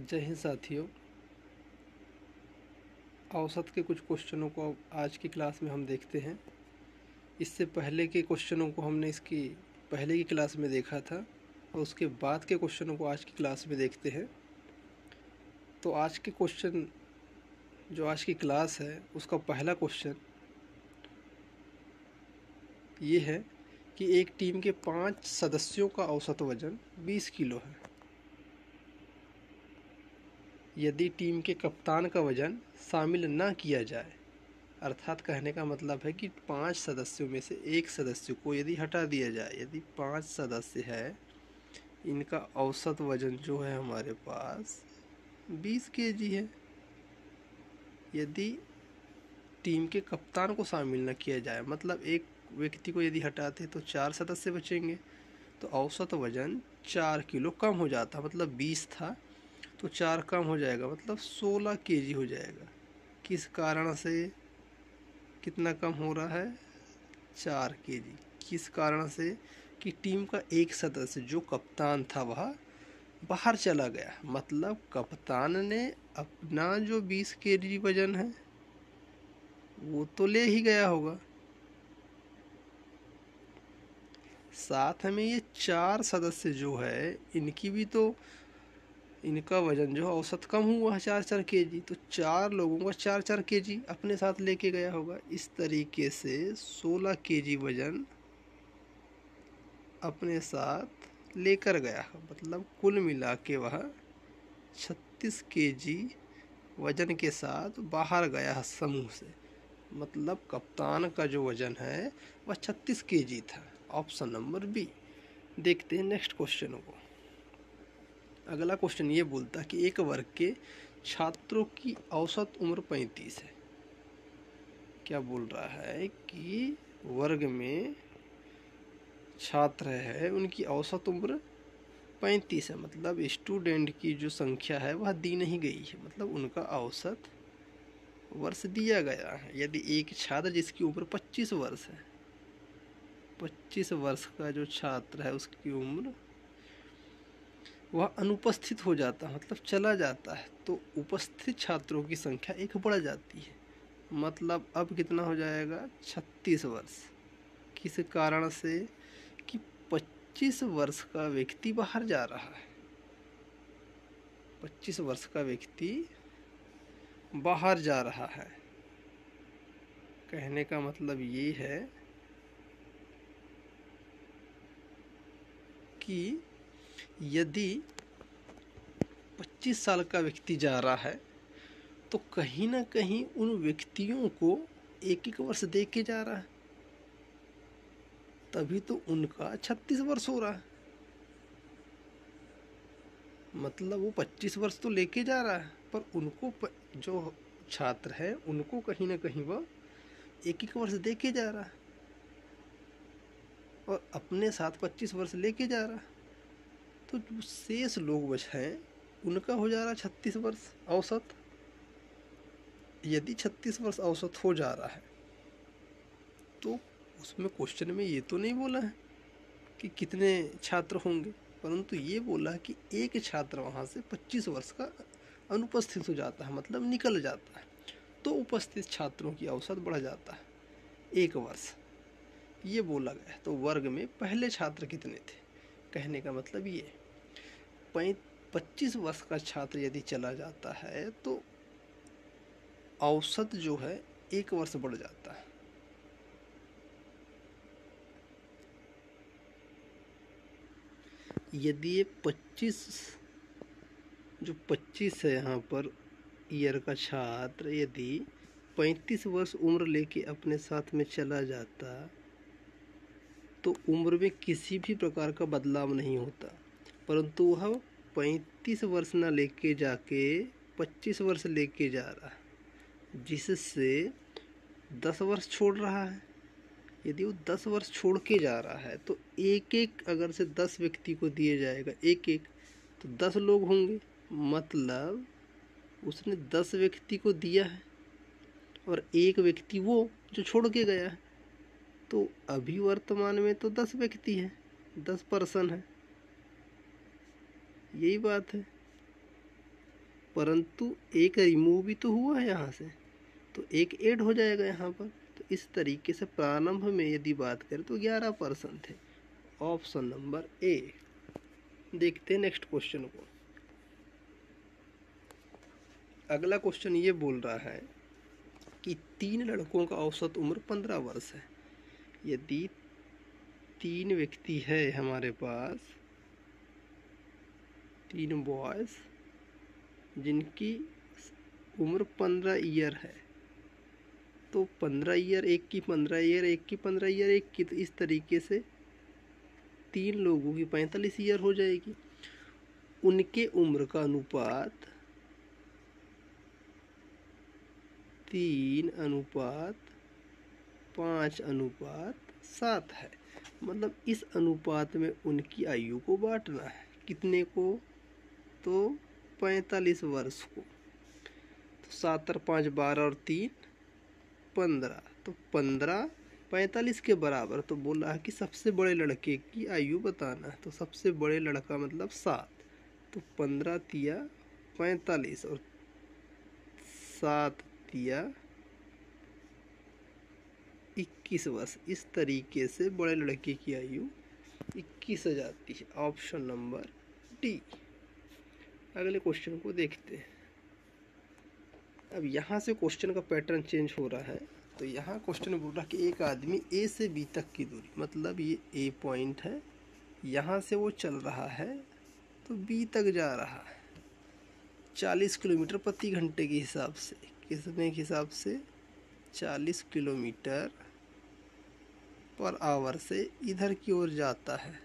जय हिंद साथियों। औसत के कुछ क्वेश्चनों को आज की क्लास में हम देखते हैं। इससे पहले के क्वेश्चनों को हमने इसकी पहले की क्लास में देखा था और उसके बाद के क्वेश्चनों को आज की क्लास में देखते हैं। तो आज के क्वेश्चन जो आज की क्लास है उसका पहला क्वेश्चन ये है कि एक टीम के 5 सदस्यों का औसत वजन 20 किलो है। यदि टीम के कप्तान का वजन शामिल न किया जाए, अर्थात कहने का मतलब है कि 5 सदस्यों में से एक सदस्य को यदि हटा दिया जाए, यदि 5 सदस्य है, इनका औसत वजन जो है हमारे पास 20 केजी है। यदि टीम के कप्तान को शामिल न किया जाए, मतलब एक व्यक्ति को यदि हटाते तो 4 सदस्य बचेंगे, तो औसत वजन 4 किलो कम हो जाता। मतलब 20 था तो 4 कम हो जाएगा, मतलब 16 केजी हो जाएगा। किस कारण से कितना कम हो रहा है? 4 केजी। किस कारण से? कि टीम का एक सदस्य जो कप्तान था वह बाहर चला गया। मतलब कप्तान ने अपना जो 20 केजी वजन है वो तो ले ही गया होगा, साथ में ये 4 सदस्य जो है इनकी भी तो इनका वजन जो औसत कम हुआ है 4-4 केजी। तो 4 लोगों का 4-4 केजी अपने साथ लेके गया होगा। इस तरीके से 16 केजी वजन अपने साथ लेकर गया। मतलब कुल मिला के वह 36 केजी वजन के साथ बाहर गया समूह से। मतलब कप्तान का जो वजन है वह 36 केजी था। Option number B. देखते हैं नेक्स्ट क्वेश्चन को। अगला क्वेश्चन ये बोलता है कि एक वर्ग के छात्रों की औसत उम्र 35 है। क्या बोल रहा है कि वर्ग में छात्र है उनकी औसत उम्र 35 है। मतलब स्टूडेंट की जो संख्या है वह दी नहीं गई है, मतलब उनका औसत वर्ष दिया गया है। यदि एक छात्र जिसकी उम्र 25 वर्ष है, 25 वर्ष का जो छात्र है उसकी उम्र वह अनुपस्थित हो जाता है, मतलब चला जाता है, तो उपस्थित छात्रों की संख्या एक बढ़ जाती है। मतलब अब कितना हो जाएगा? 36 वर्ष। किस कारण से? कि 25 वर्ष का व्यक्ति बाहर जा रहा है। 25 वर्ष का व्यक्ति बाहर जा रहा है। कहने का मतलब ये है कि यदि 25 साल का व्यक्ति जा रहा है तो कहीं ना कहीं उन व्यक्तियों को एक एक वर्ष दे के जा रहा है, तभी तो उनका 36 वर्ष हो रहा है। मतलब वो 25 वर्ष तो लेके जा रहा है, पर उनको जो छात्र है उनको कहीं ना कहीं वह एक एक वर्ष दे के जा रहा है और अपने साथ 25 वर्ष लेके जा रहा है। तो जो शेष लोग बचे हैं उनका हो जा रहा है 36 वर्ष औसत। यदि 36 वर्ष औसत हो जा रहा है तो उसमें क्वेश्चन में ये तो नहीं बोला है कि कितने छात्र होंगे, परंतु ये बोला है कि एक छात्र वहाँ से 25 वर्ष का अनुपस्थित हो जाता है, मतलब निकल जाता है, तो उपस्थित छात्रों की औसत बढ़ जाता है 1 वर्ष। ये बोला गया। तो वर्ग में पहले छात्र कितने थे? कहने का मतलब ये 25 वर्ष का छात्र यदि चला जाता है तो औसत जो है 1 वर्ष बढ़ जाता है। यदि ये 25 है यहाँ पर ईयर का छात्र, यदि 35 वर्ष उम्र लेके अपने साथ में चला जाता तो उम्र में किसी भी प्रकार का बदलाव नहीं होता, परंतु वह 35 वर्ष ना लेके जाके 25 वर्ष लेके जा रहा है, जिससे 10 वर्ष छोड़ रहा है। यदि वो 10 वर्ष छोड़ के जा रहा है तो एक एक अगर से 10 व्यक्ति को दिए जाएगा एक एक, तो 10 लोग होंगे। मतलब उसने 10 व्यक्ति को दिया है और एक व्यक्ति वो जो छोड़ के गया है, तो अभी वर्तमान में तो 10 व्यक्ति हैं, 10 पर्सन है। यही बात है। परंतु एक रिमूव भी तो हुआ है यहाँ से, तो एक ऐड हो जाएगा यहाँ पर। तो इस तरीके से प्रारंभ में यदि बात करें तो 11% है। Option number A. देखते हैं नेक्स्ट क्वेश्चन को। अगला क्वेश्चन ये बोल रहा है कि 3 लड़कों का औसत उम्र 15 वर्ष है। यदि 3 व्यक्ति है हमारे पास, 3 बॉयज जिनकी उम्र 15 ईयर है, तो 15 ईयर, एक की 15 ईयर, एक की 15 ईयर, एक की, तो इस तरीके से 3 लोगों की 45 ईयर हो जाएगी। उनके उम्र का अनुपात 3:5:7 है। मतलब इस अनुपात में उनकी आयु को बांटना है। कितने को? तो 45 वर्ष को। तो 7 और 5 12 और 3 15, तो 15 45 के बराबर। तो बोला है कि सबसे बड़े लड़के की आयु बताना है। तो सबसे बड़े लड़का मतलब 7, तो 15 तिया 45 और 7 तिया 21 वर्ष। इस तरीके से बड़े लड़के की आयु 21 हो जाती है। Option number D. अगले क्वेश्चन को देखते हैं। अब यहाँ से क्वेश्चन का पैटर्न चेंज हो रहा है। तो यहाँ क्वेश्चन बोल रहा है कि एक आदमी ए से बी तक की दूरी, मतलब ये ए पॉइंट है, यहाँ से वो चल रहा है तो बी तक जा रहा है 40 किलोमीटर प्रति घंटे के हिसाब से। कितने के हिसाब से? 40 किलोमीटर पर आवर से इधर की ओर जाता है,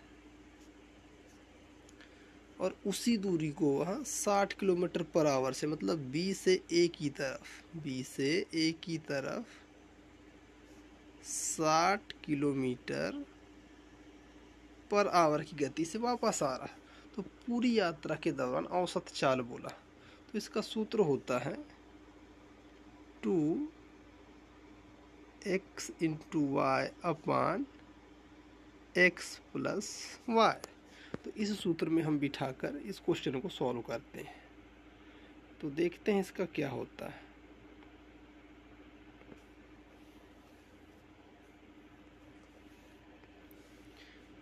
और उसी दूरी को वहाँ 60 किलोमीटर पर आवर से, मतलब बी से ए की तरफ, बी से ए की तरफ 60 किलोमीटर पर आवर की गति से वापस आ रहा है। तो पूरी यात्रा के दौरान औसत चाल बोला। तो इसका सूत्र होता है 2x इंटू वाई अपान x प्लस वाई। तो इस सूत्र में हम बिठाकर इस क्वेश्चन को सॉल्व करते हैं। तो देखते हैं इसका क्या होता है।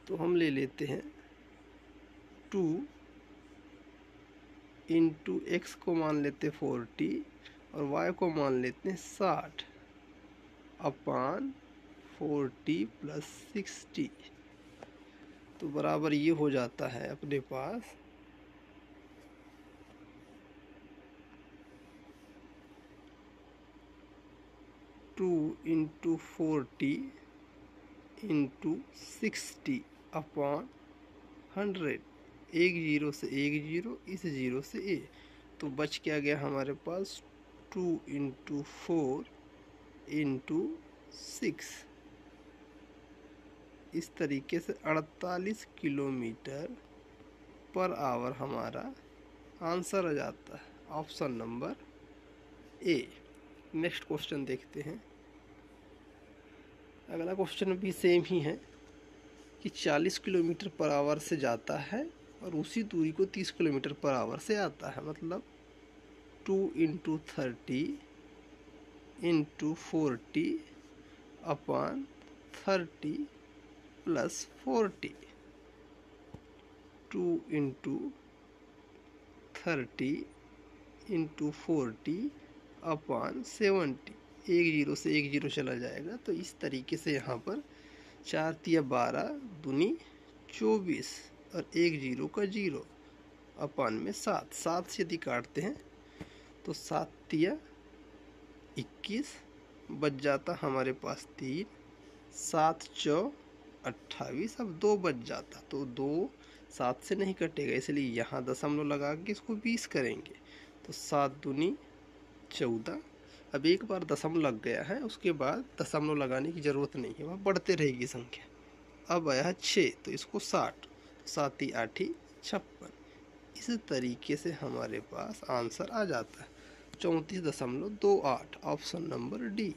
तो हम ले लेते हैं 2 इंटू एक्स को मान लेते 40 और वाई को मान लेते हैं 60 अपान 40 प्लस 60। तो बराबर ये हो जाता है अपने पास 2 इंटू 40 इंटू 60 अपॉन 100। एक जीरो से एक जीरो, इस जीरो से ए, तो बच क्या गया हमारे पास 2 इंटू 4 इंटू 6। इस तरीके से 48 किलोमीटर पर आवर हमारा आंसर आ जाता है। Option number A. Next question देखते हैं। अगला क्वेश्चन भी सेम ही है कि 40 किलोमीटर पर आवर से जाता है और उसी दूरी को 30 किलोमीटर पर आवर से आता है। मतलब 2 इंटू 30 इंटू 40 अपान 30 प्लस 40। 2 इंटू 30 इंटू 40 अपान 70। एक जीरो से एक जीरो चला जाएगा। तो इस तरीके से यहाँ पर 4 तिया 12 दूनी 24 और एक जीरो का जीरो अपान में 7। 7 से यदि काटते हैं तो 7 तिया 21, बच जाता हमारे पास 3, 7 चौ 28। अब 2 बच जाता, तो 2 7 से नहीं कटेगा, इसलिए यहाँ दशमलव लगा के इसको 20 करेंगे। तो 7 दूनी 14। अब एक बार दशमलव लग गया है, उसके बाद दशमलव लगाने की ज़रूरत नहीं है, वह बढ़ते रहेगी संख्या। अब आया है 6, तो इसको 60, 7 8 56। इस तरीके से हमारे पास आंसर आ जाता है 34.28। Option number D.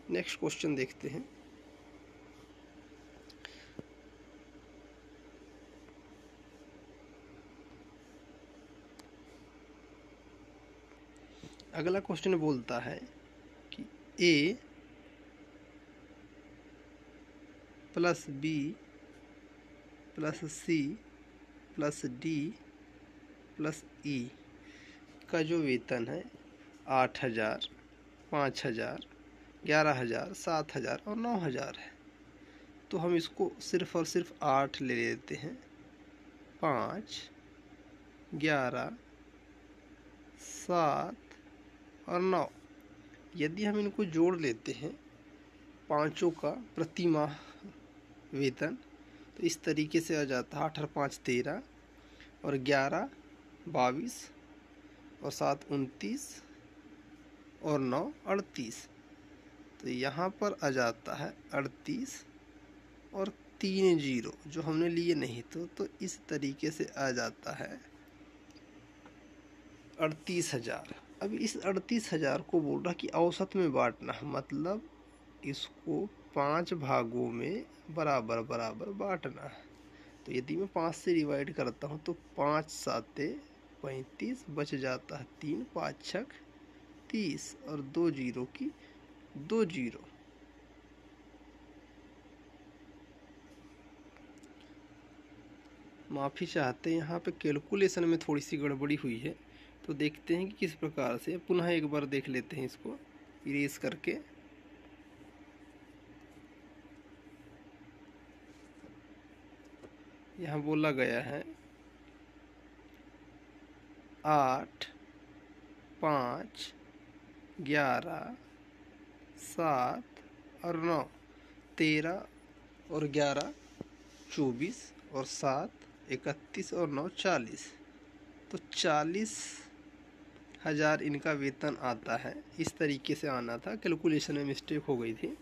Next question देखते हैं। अगला क्वेश्चन बोलता है कि A plus B plus C plus D plus E का जो वेतन है 8,000, 5,000, 11,000, 7,000 और 9,000 है, तो हम इसको सिर्फ और सिर्फ 8 ले लेते हैं। 5, 11, 7 और 9। यदि हम इनको जोड़ लेते हैं पाँचों का प्रति माह वेतन, तो इस तरीके से आ जाता है 8 और 5 13 और 11 22 और 7 29 और 9 38। तो यहाँ पर आ जाता है 38 और 3 जीरो जो हमने लिए नहीं, तो इस तरीके से आ जाता है 38,000। अब इस 38,000 को बोल रहा कि औसत में बांटना, मतलब इसको 5 भागों में बराबर बराबर बांटना है। तो यदि मैं 5 से डिवाइड करता हूँ तो 5 7 35 बच जाता है 3, 5 6 30 और 2 जीरो की 2 जीरो। माफ़ी चाहते हैं, यहाँ पे कैलकुलेशन में थोड़ी सी गड़बड़ी हुई है, तो देखते हैं कि किस प्रकार से। पुनः एक बार देख लेते हैं इसको इरेज करके। यहाँ बोला गया है 8, 5, 11, 7 और 9, 13 और 11 24 और 7 31 और 9 40। तो 40,000 इनका वेतन आता है। इस तरीके से आना था, कैलकुलेशन में मिस्टेक हो गई थी।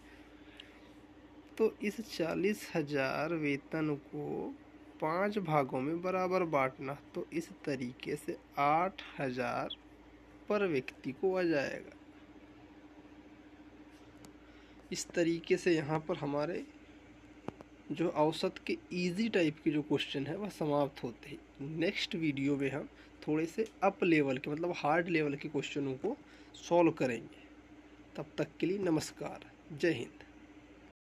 तो इस 40,000 वेतन को 5 भागों में बराबर बांटना, तो इस तरीके से 8,000 पर व्यक्ति को आ जाएगा। इस तरीके से यहाँ पर हमारे जो औसत के इजी टाइप के जो क्वेश्चन है वह समाप्त होते हैं। नेक्स्ट वीडियो में हम थोड़े से अप लेवल के, मतलब हार्ड लेवल के क्वेश्चनों को सॉल्व करेंगे। तब तक के लिए नमस्कार, जय हिंद।